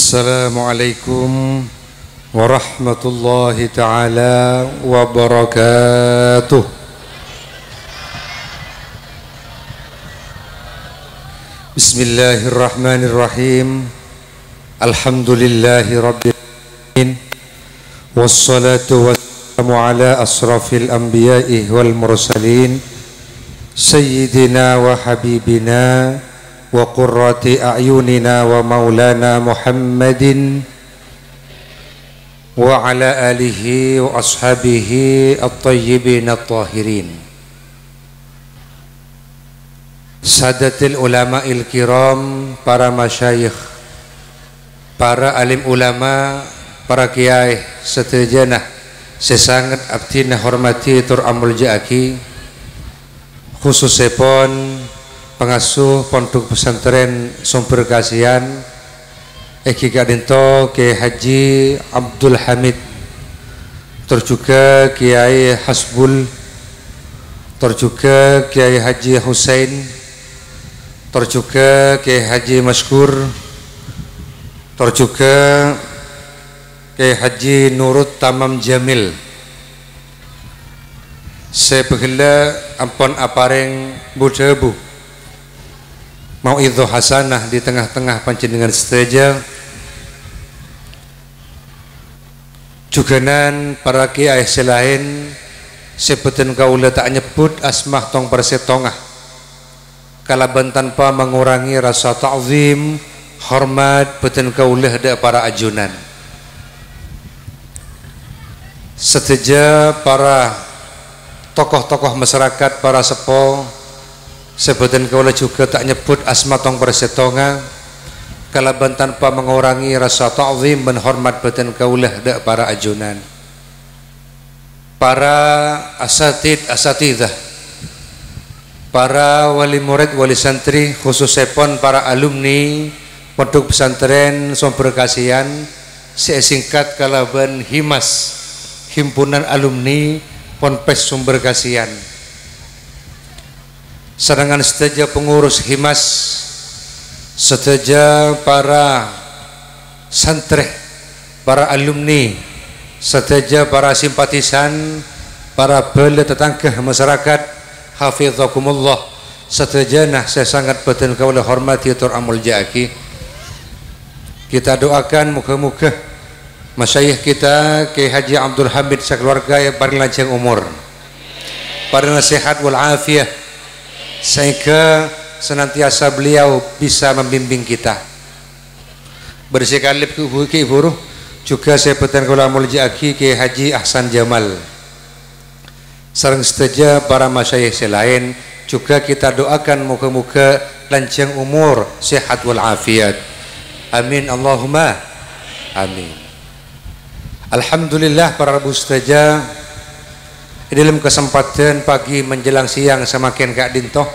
Assalamualaikum warahmatullahi ta'ala wabarakatuh. Bismillahirrahmanirrahim. Alhamdulillahi rabbil alamin. Wassalatu wassalamu ala asrafil anbiya'i wal mursalin Sayyidina wa habibina wa qurrati a'yunina wa maulana Muhammadin wa ala alihi wa ashabihi at-tayyibin at-tahirin. Sadatil ulama'il kiram, para masyayikh, para alim ulama, para kiai setejanah sesangat abdina hormati tur amul jaaki, khususipun pengasuh pondok pesantren Sumber Kasihan Eki Kadinto Kiai Haji Abdul Hamid, terjuga Kiai Hasbul, terjuga Kiai Haji Husain, terjuga Kiai Haji Maskur, terjuga Kiai Haji Nurut Tamam Jamil. Sebegala ampun apareng budebu mauidhah hasanah di tengah-tengah panjenengan sedaja, juganan para kiai selain sebutan kaula tak nyebut asmah tong persetongah kalaban tanpa mengurangi rasa ta'zim hormat beten kaula ada para ajunan sedaja, para tokoh-tokoh masyarakat, para sepo sebutan kaula juga tak nyebut asma tong persetonga kalaban tanpa mengurangi rasa ta'zim dan hormat beten kaula dak para ajunan, para asatidah, para wali murid wali santri, khususipun para alumni pondok pesantren Sumber Kasihan singkat kalaban Himas, himpunan alumni Ponpes Sumber Kasihan. Serangan sedaja pengurus Himas, sedaja para santri, para alumni, sedaja para simpatisan, para bela tetangga masyarakat, hafizakumullah, sedaja nah saya sangat beten kaula hormati tur amul jaaki. Kita doakan muka-muka masyayikh kita Kiai Haji Abdul Hamid sekeluarga yang paling lanjang umur, paling sehat wal afiyah, sehingga senantiasa beliau bisa membimbing kita. Bersekalip ke ibu juga saya petan kula muljaaki Kiai Haji Ahsan Jamal sareng sedaja para masyayikh selain juga kita doakan muka-muka lanjang umur, sehat wal afiat. Amin Allahumma amin. Alhamdulillah para rabu sedaja, dalam kesempatan pagi menjelang siang semakin kak dintoh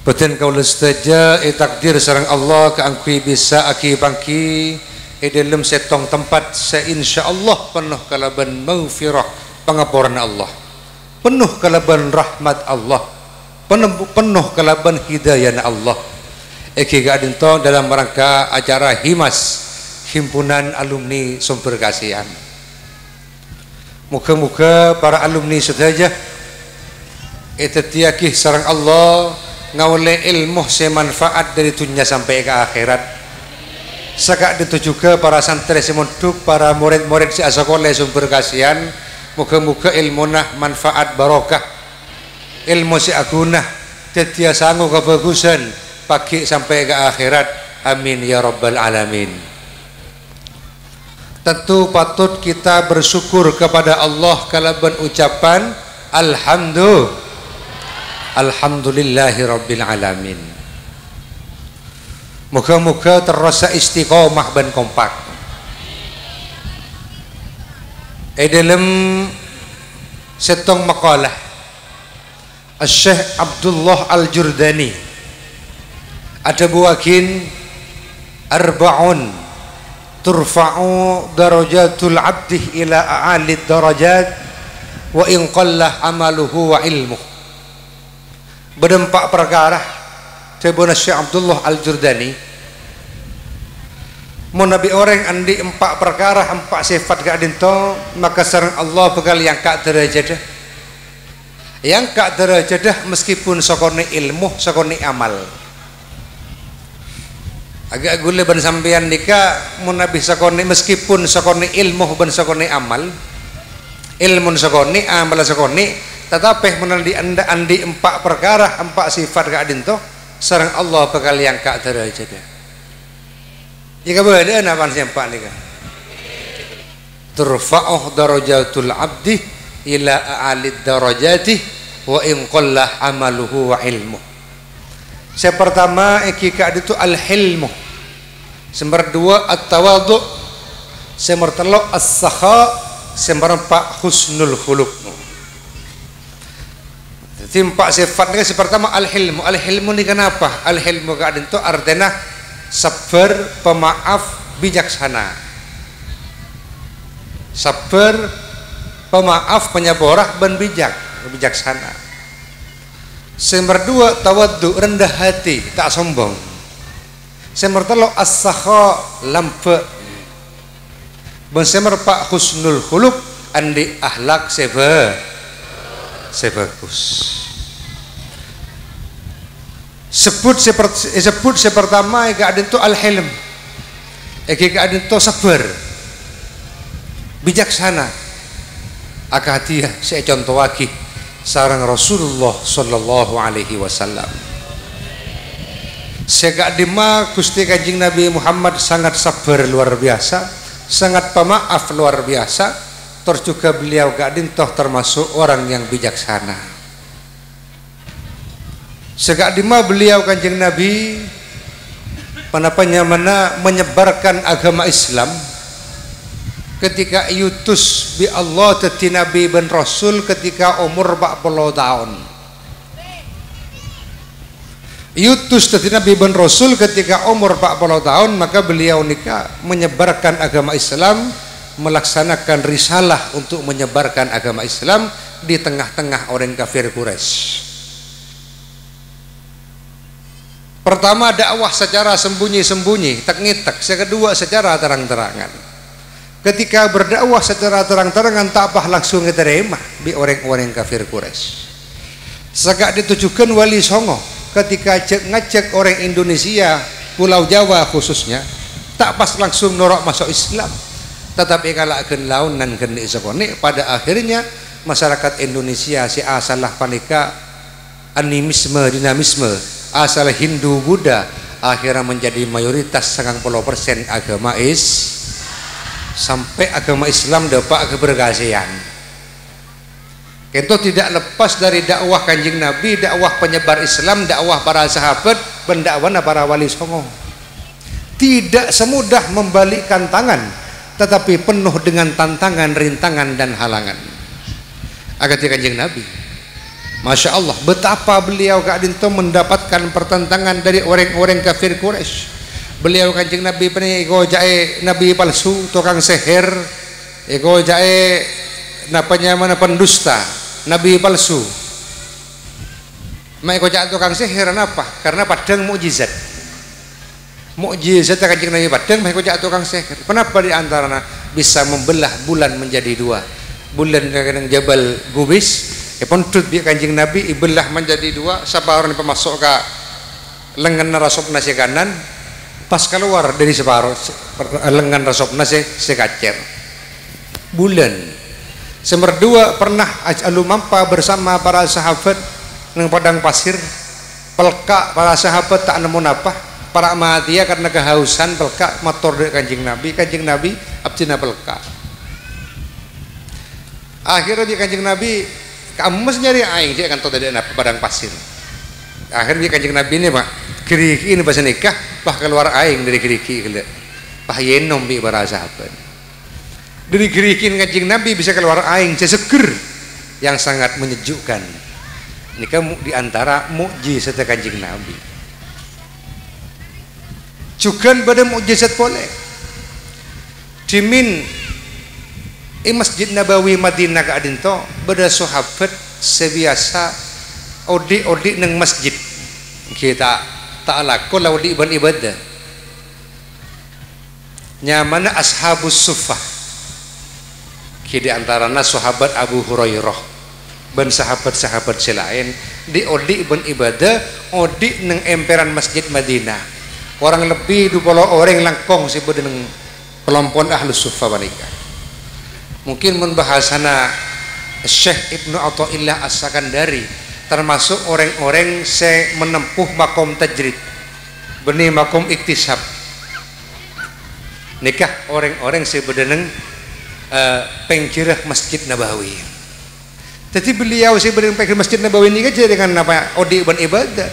beten kaula sedaja takdir sareng Allah keangkui bisa aki bangki dalam setong tempat seinsyaallah penuh kalaban maghfirah pengapuran Allah, penuh kalaban rahmat Allah, penuh kalaban hidayah Allah eki kak dintoh dalam rangka acara Himas, himpunan alumni Sumber Kasihan. Muka-muka para alumni sedaja itatiakih sareng Allah ngawale ilmu semanfaat dari dunia sampai ke akhirat. Sakak itu juga para santri semonduk, para murid-murid si sekolah Sumber Kasihan, muka-muka ilmunah manfaat barokah, ilmu si agunah tetia sanggup kebagusan pagi sampai ke akhirat. Amin ya rabbal alamin. Tentu patut kita bersyukur kepada Allah kalaban ucapan alhamdulillahi rabbil alamin. Moga-moga terasa istiqomah dan kompak. Dalam setong makalah Syekh Abdullah Al-Jurdani ada buakin arba'un turfa'u darajatul abdi ila a'alid darajat wa in qallah amaluhu wa ilmuh. Berdempak perkara Syekh Abdullah Al-Jurdani Mun nabi orang andi 4 perkara 4 sifat gak adinto, maka sareng Allah bakal yang kak derajat. Yang kak derajat meskipun sokone ilmu, sokone amal. Agak gule ban sampean nika mun nabi sokone meskipun sokone ilmu ban sokone amal. Ilmu sokone amal sokone, tetapi mun andi 4 perkara 4 sifat gak adinto, sareng Allah bakal yang kak derajat. Jika boleh apa siapa nih kan? Turfa'uh darajatul abdi ila a'alid darajati wa in qallah amaluhu wa ilmu. Yang pertama ikika itu al-hilmu. Yang kedua at-tawadhu. Yang ketiga as-sakha. Yang keempat husnul khuluq. Jadi 4 sifat ini. Yang pertama al-hilmu. Al-hilmu ini kenapa? Al-hilmu itu artinya sabar, pemaaf, bijaksana. Sabar, pemaaf, penyabarah, dan bijaksana. Yang kedua tawaddu, rendah hati, tak sombong. Yang ketiga as-sakha, lampe. Dan yang keempat husnul khuluq, andi akhlak sebagus. Sebut pertama ika adin to al-hilm, ika adin to sabar, bijaksana. Akatia saya contoh lagi sarang Rasulullah sallallahu alaihi wasallam. Sega dima Gusti Kanjeng Nabi Muhammad sangat sabar luar biasa, sangat pemaaf luar biasa. Terus juga beliau gadin toh termasuk orang yang bijaksana. Segak dima beliau Kanjeng Nabi panapanya mana menyebarkan agama Islam ketika yutus bi Allah teti Nabi ben Rasul ketika umur 40 tahun. Yutus teti Nabi ben Rasul ketika umur 40 tahun, maka beliau nikah menyebarkan agama Islam, melaksanakan risalah untuk menyebarkan agama Islam di tengah-tengah orang kafir Quraisy. Pertama dakwah secara sembunyi-sembunyi, tak-ngitak. Yang kedua secara terang-terangan. Ketika berdakwah secara terang-terangan tak apa langsung diterima di orang-orang kafir Quraisy. Segak ditujukan Wali Songo ketika ngajak orang Indonesia, Pulau Jawa khususnya, tak pas langsung norok masuk Islam. Tetapi kalau akan launan kena sekone, pada akhirnya masyarakat Indonesia si asalah panika animisme, dinamisme, asal Hindu Buddha akhirnya menjadi mayoritas 90% agama sampai agama Islam dapat kebergasian. Itu tidak lepas dari dakwah Kanjeng Nabi, dakwah penyebar Islam, dakwah para sahabat, pendakwan para wali songo. Tidak semudah membalikkan tangan, tetapi penuh dengan tantangan, rintangan dan halangan. Agati Kanjeng Nabi, Masya Allah, betapa beliau kadinto mendapatkan pertentangan dari orang-orang kafir Quraisy. Beliau Kanjeng Nabi peni ego jae nabi palsu, tukang seher, ego jae napanya mana pendusta, nabi palsu. Eko jae tukang seher apa? Karena padang mukjizat. Mukjizat Kanjeng Nabi padang, eko jae tukang seher. Kenapa di antaranya bisa membelah bulan menjadi dua? Bulan kadang Jabal Gubis pontut bi Kanjeng Nabi ibelah menjadi dua, sabaron pemasok ke lengan rasop nasi kanan, pas keluar dari separuh lengan rasop nasi sekacer bulan. Sember dua pernah alu mampa bersama para sahabat nang padang pasir, pelka para sahabat tak nemu apa, para amatia karena kehausan pelka motor dari Kanjeng Nabi abdina pelka. Akhirnya di Kanjeng Nabi kamu mesti nyari aing dia akan tahu dari padang pasir. Akhirnya Kanjeng Nabi ini pak keriki ini bahasa nikah bah keluar aing dari keriki gila bah yenom bi para sahabat dari keriki Kanjeng Nabi bisa keluar aing seseger yang sangat menyejukkan. Ini kamu diantara mukjizat Kanjeng Nabi. Juga pada mukjizat boleh dimin Masjid Nabawi Madinah kadinto beda sahabat sebiasa odi neng masjid kita tak laku odi ibadah nyamana ashabus suffah ki di antarana sahabat Abu Hurairah ben sahabat-sahabat selain di odi ben ibadah odi neng emperan Masjid Madinah orang lebih 20 orang langkong si bedeneng kelompok ahlus suffah mereka mungkin membahasana Syekh Ibnu Athaillah As-Sakandari termasuk orang-orang se menempuh makom tajrid benih makom iktisab nikah orang-orang se bedeneng pengkirah Masjid Nabawi jadi beliau se bedeneng pengkirah Masjid Nabawi ini aja dengan apa odi ben ibadah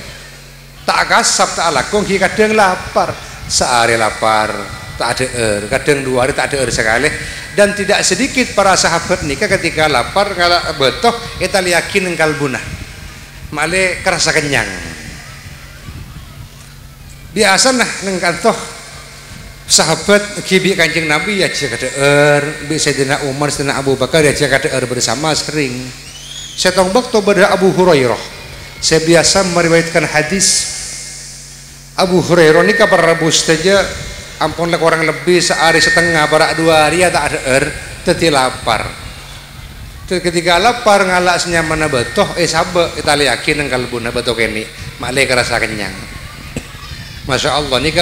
tak kasab tak lakong kadang lapar sehari lapar tak ada kadang 2 hari tak ada sekali dan tidak sedikit para sahabat nikah ketika lapar kalau betoh kita yakin engkal bunah male kerasa kenyang biasa nah nengkan toh sahabat kibi Kanjeng Nabi ya jaga deer bi Sayyidina Umar Sayyidina Abu Bakar ya jaga deer bersama sering saya tongbak to pada Abu Hurairah saya biasa meriwayatkan hadis Abu Hurairah ini kabar Rabu saja ampun orang lebih sehari setengah para 2 hari ya tak ada teti lapar ketika lapar ngalak senyamana betoh sabe kita yakin engkal buna betoh kene maklek rasa kenyang Masya Allah ini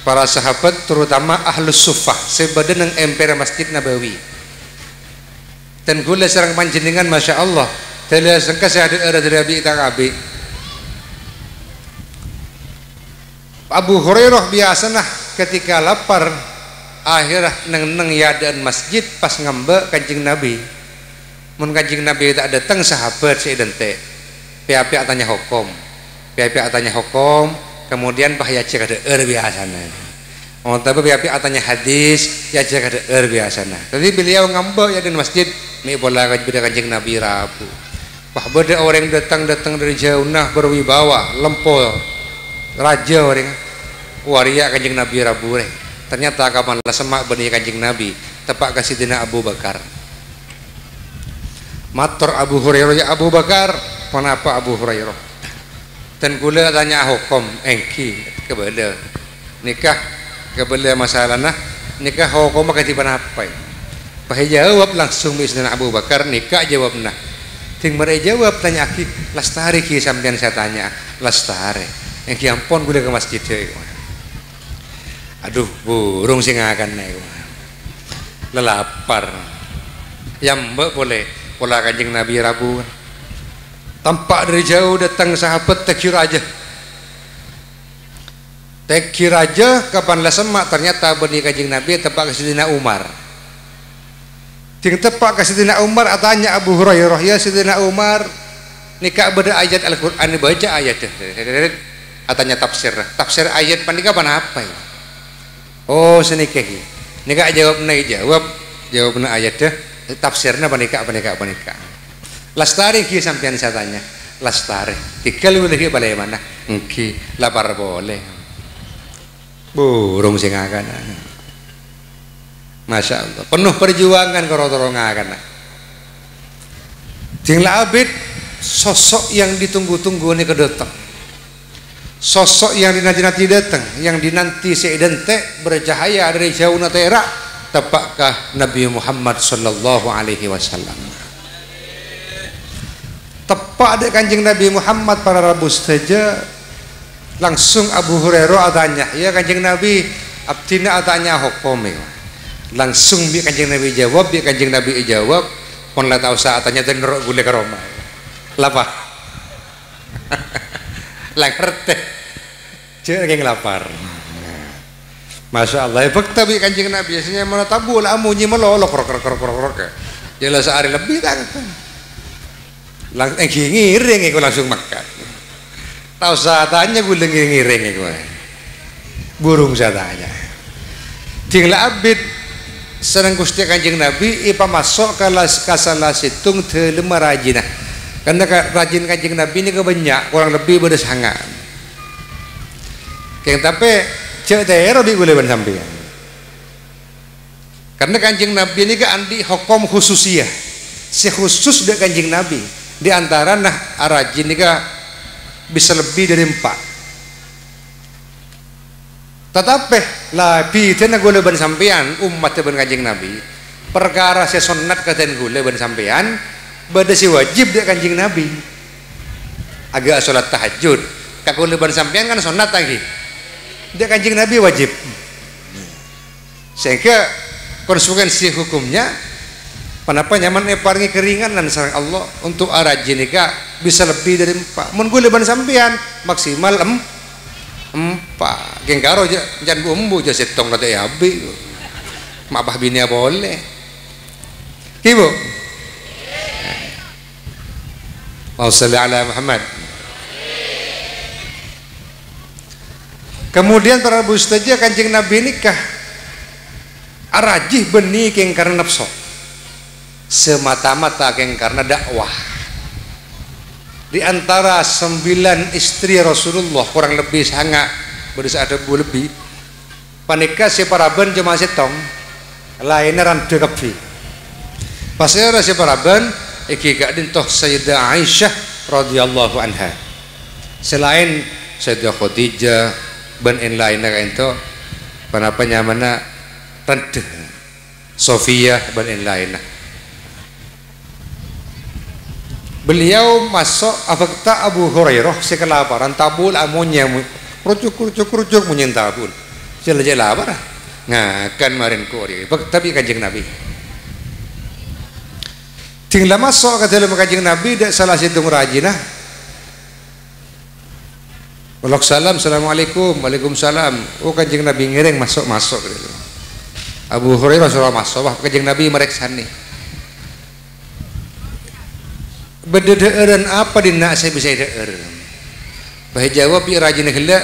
para sahabat terutama ahlus suffah sebadan yang emper Masjid Nabawi dan gula serang panjenengan Masya Allah telah sengka saya ada dari Abi Abu Hurairah biasa nah ketika lapar akhirnya neng yadaan masjid pas ngambek Kanjeng Nabi mun Kanjeng Nabi tak datang sahabat seidente pihak-pihak tanya hukum kemudian bahaya cek ada biasanya tapi pihak-pihak tanya hadis ya cek ada biasanya jadi beliau ngambek yadaan masjid mi bola Kanjeng Nabi Rabu wah beda orang datang dari jauh nah berwibawa lempol raja orang waria Kanjeng Nabi Rabu ternyata kapan lah semak benih Kanjeng Nabi tepak kasih dina Abu Bakar matur Abu Hurairah ya Abu Bakar kenapa Abu Hurairah dan gula tanya hukum engki kebala nikah kebala masalahnya nikah hukum ketiban apa jawab langsung bisna Abu Bakar nikah jawabna ting mereka jawab tanya aki lastari ki sampean saya tanya lastari yang kiampon gue ke masjid aduh burung sing akan naik lelapar yang mbak boleh pola Kanjeng Nabi Rabu tampak dari jauh datang sahabat tekir aja kapan lah semak ternyata benih Kanjeng Nabi tepak ke Sayyidina Umar ting tepak ke Sayyidina Umar tanya Abu Hurairah ya Sayyidina Umar nikah beda ayat Al-Quran baca ayat atanya tafsir ayat panika apa ya oh senikah nikah jawab ayat deh tafsirnya panika lastari ki sampean saya tanya lastari tikal boleh balai mana engki lapar boleh burung sing akan Masya Allah penuh perjuangan korotoro ngakan tinggal abid sosok yang ditunggu-tunggu ini kedatang sosok yang dinanti-nanti datang yang dinanti seidente bercahaya dari jauh natera tepakkah Nabi Muhammad sallallahu alaihi wasallam tepak ada Kanjeng Nabi Muhammad para Rabu saja langsung Abu Hurairah tanya ya Kanjeng Nabi abdina tanya hukum langsung bi Kanjeng Nabi jawab pun lah tahu saat tanya dan nerok gule ke Roma lapa langerte cek yang lapar Masya Allah fakta bi Kanjeng Nabi biasanya mana tabu lah amunyi melolok krok jelas sehari lebih tak langsung ngiring aku langsung makan tahu saatnya gue ngiring aku burung saatnya tinggal abid serang Gusti Kanjeng Nabi ipa masuk kasalah situng telema rajinah karena rajin Kanjeng Nabi ini kebanyak kurang lebih berdesangan yang tapi cek daerah bi boleh sampean karena Kanjeng Nabi ini ke andi hukum khususiyah si khusus dari Kanjeng Nabi di antara nah rajin ini bisa lebih dari 4 Tetapi labi tena gule ban sampean umat ban Kanjeng Nabi perkara saya sunat katen gule ban sampean bade si wajib dek Kanjeng Nabi agak sholat tahajud kak gule ban sampean kan sunat lagi dek Kanjeng Nabi wajib sehingga konsekuensi hukumnya kenapa nyaman paringi keringanan sareng Allah untuk arajin nikah bisa lebih dari 4 mun gule ban sampean maksimal 4 geng karo jangan bumbu aja setong nate abi mabah bini boleh ibu mau salli ala Muhammad. Kemudian para bu ustazah Kanjeng Nabi nikah arajih benih keng karena nafsu semata-mata keng karena dakwah. Di antara 9 istri Rasulullah kurang lebih sangat berisa ada lebih panika si paraben cuma setong lainnya randa kepi pasir si paraben iki gak dintoh Sayyidah Aisyah radhiyallahu anha selain Sayyidah Khadijah ben lainnya kayak itu kenapa nyamana randa Sofia ben lainnya. Beliau masuk afakta Abu Hurairah sekelaparan tabul amunya kerucuk menyentabun jelajah lapar ngakan marin kori tapi Kanjeng Nabi tinggal masuk ke dalam Kanjeng Nabi dan salah satu rajinah Waalaikumsalam Assalamualaikum Waalaikumsalam oh Kanjeng Nabi ngiring masuk gitu. Abu Hurairah suruh masuk Kanjeng Nabi mereksa nih bedederan apa dina saya bisa deer bah jawab ya rajin heula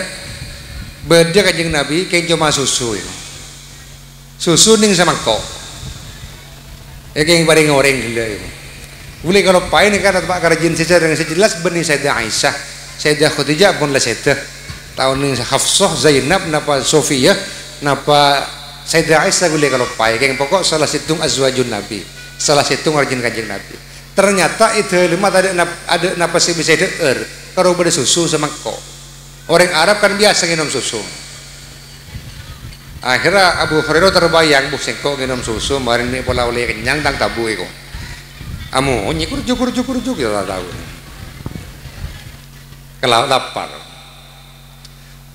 beda Kanjeng Nabi kayak cuma susu ning sama kok kayak bareng goreng heula boleh kalau pain kan pak rajin secara yang sejelas benih Sayyidah Aisyah Sayyidah Khadijah pun lah Sayyidah tahun ning Hafsah Zainab napa Sofiyah napa Sayyidah Aisyah boleh kalau pain kayak pokok salah situng azwajun Nabi salah situng rajin Kanjeng Nabi. Ternyata itu lima ada napa sih bisa deer kalau beda susu sama kok orang Arab kan biasa minum susu akhirnya Abu Hurairah terbayang bu sengkok minum susu kemarin ini pola oleh kenyang tang tabu itu amu nyikur jukur ya tahu kalau lapar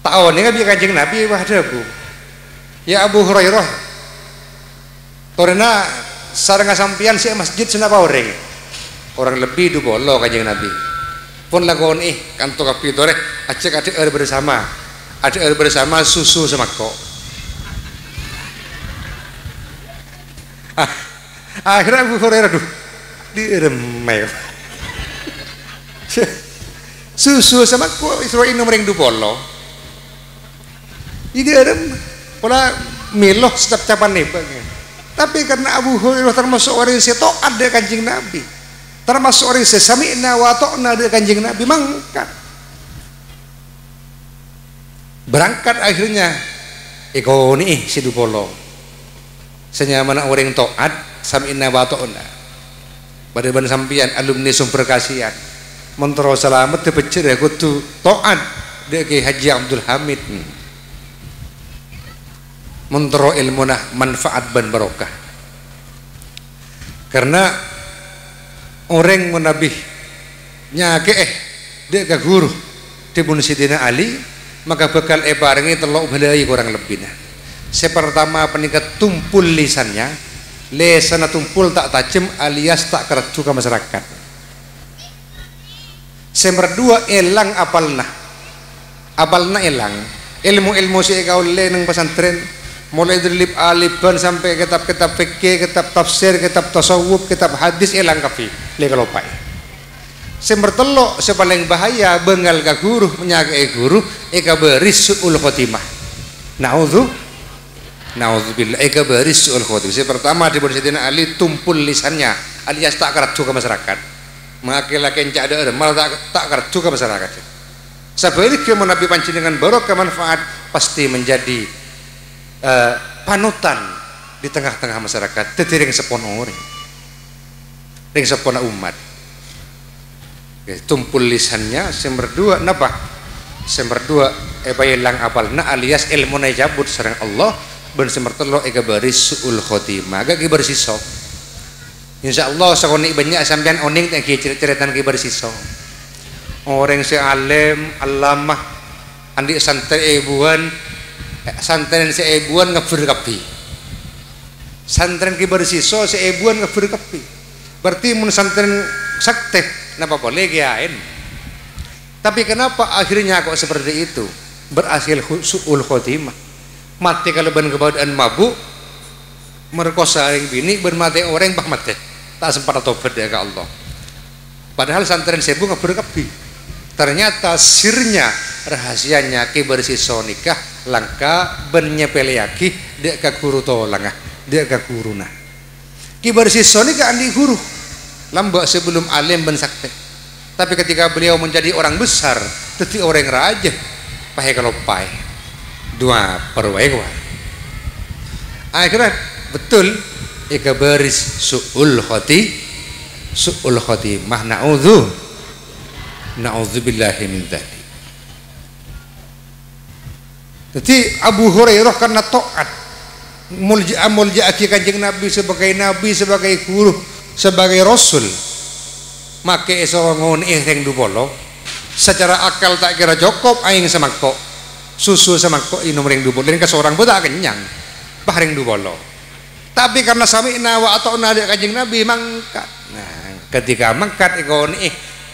tahun ini kan Kanjeng Nabi ada bu ya Abu Hurairah karena sarang sampian si masjid senapa orang lebih du bolo Kanjeng Nabi pun lagon kantor kapi tore acek ada air bersama susu sama kok akhirnya Abu Hurairah diremel susu sama kok isro ini mereng du bolo ini direm pola miloh setiap capan nih tapi karena Abu Hurairah termasuk orang yang seto ada Kanjeng Nabi termasuk orang sesami'na wa ta'na dari Kanjeng Nabi mangkat berangkat akhirnya ikoni si dupolo senyamana orang taat sami'na wa ta'na pada ban sampian alumni sumber kasihan mentero selamat dipecer ya kudu taat dek Haji Abdul Hamid mentero ilmunah manfaat ban barokah karena orang menabih nyake dia ke guru dibun Sidina Ali maka bakal barengi telok balai kurang lebihnya sepertama peningkat tumpul lisannya lesana tumpul tak tajam alias tak kerju ke masyarakat semerdua elang apalna elang ilmu si kaule nang pesantren mulai dari lip aliban sampai kitab-kitab fikih, kitab tafsir, kitab tasawuf, kitab hadis elang kafi le kalopai semertelok sepaling bahaya bengal ka guru menyakai guru eka beris suul khotimah naudzubillah eka beris suul khotimah pertama di Sayyidina Ali tumpul lisannya alias tak kerju ke masyarakat mengakilah kencak ada malah tak kerju ke masyarakat sebaliknya menabi panci dengan barokah manfaat pasti menjadi panutan di tengah-tengah masyarakat tetiring sepono ring sepono umat tumpul lisannya semerdua napa semerdua bayilang apalna alias ilmu najabut sareng Allah ben semertelo ega baris suul khotimah agak bersiso insyaallah sakone banyak sampean oning tak cerita-ceritaan ki bersiso orang si alim alamah andi santri ebuan santren si ebuan ngeber kapi santren ki bersiso si ebuan ngeber kapi berarti mun santren sakte napa boleh kiain. Tapi kenapa akhirnya kok seperti itu? Berhasil suul khotimah. Mati kalau ben kebadan mabuk, merkosa yang bini, bermati orang bah mati. Tak sempat tobat ya ke Allah. Padahal santren sebu nggak berkepi. Ternyata sirnya, rahasianya kibersiso nikah langka ben nyepeleaki dia ke guru tolangah, dia ke guruna. Kibersiso nikah andi guru. Lambak sebelum alim ben sakti. Tapi ketika beliau menjadi orang besar, jadi orang raja, pakai kalau pakai dua perwai kuat. Akhirnya betul, ika baris suul khotimah na'udzubillahi min dzalik. Jadi Abu Hurairah karena taat mulja kanjeng Nabi sebagai guru, sebagai rasul. Make esongon ing dupolo secara akal tak kira cukup aing semangkok susu semangkok inum ring dupolo dan ke seorang pun tak kenyang bah ring dupolo tapi karena sami'na wa ata'na dia kanjeng Nabi mangkat. Nah ketika mangkat ikon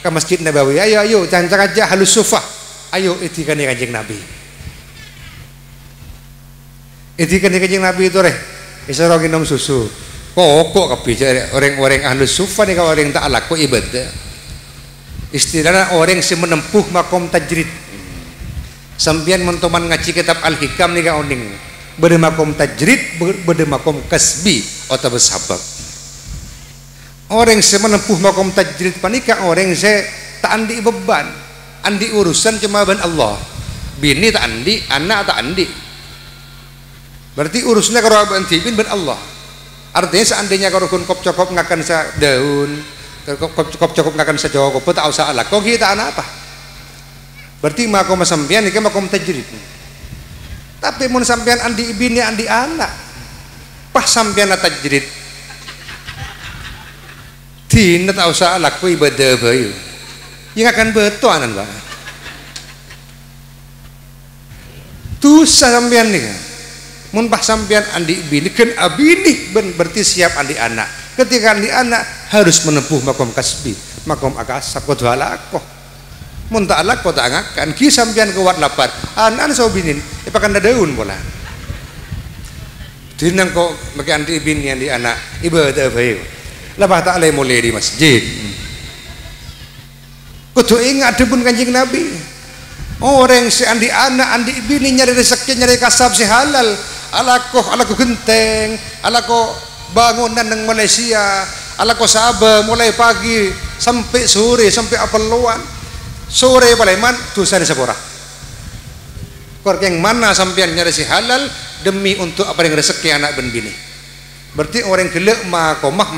ke Masjid Nabawi ayo cancak aja halus sufah ayo itikan kanjeng Nabi kanjeng Nabi itu isoro minum susu kok kebicara orang-orang ahlus sufah nih kalau orang tak laku ibadah istilahnya orang yang menempuh makom tajrid sampian mentoman ngaji kitab al-hikam nih kau ning bermakom tajrid bermakom kasbi atau bersabab orang yang menempuh makom tajrid panika orang yang tak andi beban andi urusan cuma ban Allah bini tak andi anak tak andi berarti urusnya kalau abang tibin ban Allah. Artinya seandainya kalau kun kop cokop ngakan sa daun, kop cokop ngakan sa joko, tak usah alak. Kok kita anak apa? Berarti makom sampean ini makom tajrid. Tapi mun sampean andi ibini andi anak, pas sampean tajrid. Tina tak usah alak ko ibadah bayu. Yang akan betul anan ba. Tu sampean nih. Mun bah sampean andi bini kan abini berarti siap andi anak. Ketika andi anak harus menempuh makom kasbi, makom akasab kudu alaqoh. Mun tak alaqoh tak ngakan ki sampean kuat lapar. Anak so binin ipakan daun bola. Dinang kok make andi bini andi anak ibadah bae. Lah tak le mulai di masjid. Kudu ingat debun Kanjeng Nabi. Orang si andi anak andi bini nyari rezeki nyari kasab si halal. Alakoh genteng, alakoh bangunan ng Malaysia, alakoh Sabah mulai pagi sampai sore sampai apeluan sore paleman dosa di sekolah. Koreng mana sampean nyari si halal demi untuk apa yang rezeki anak ben bini. Berarti orang gelek makomah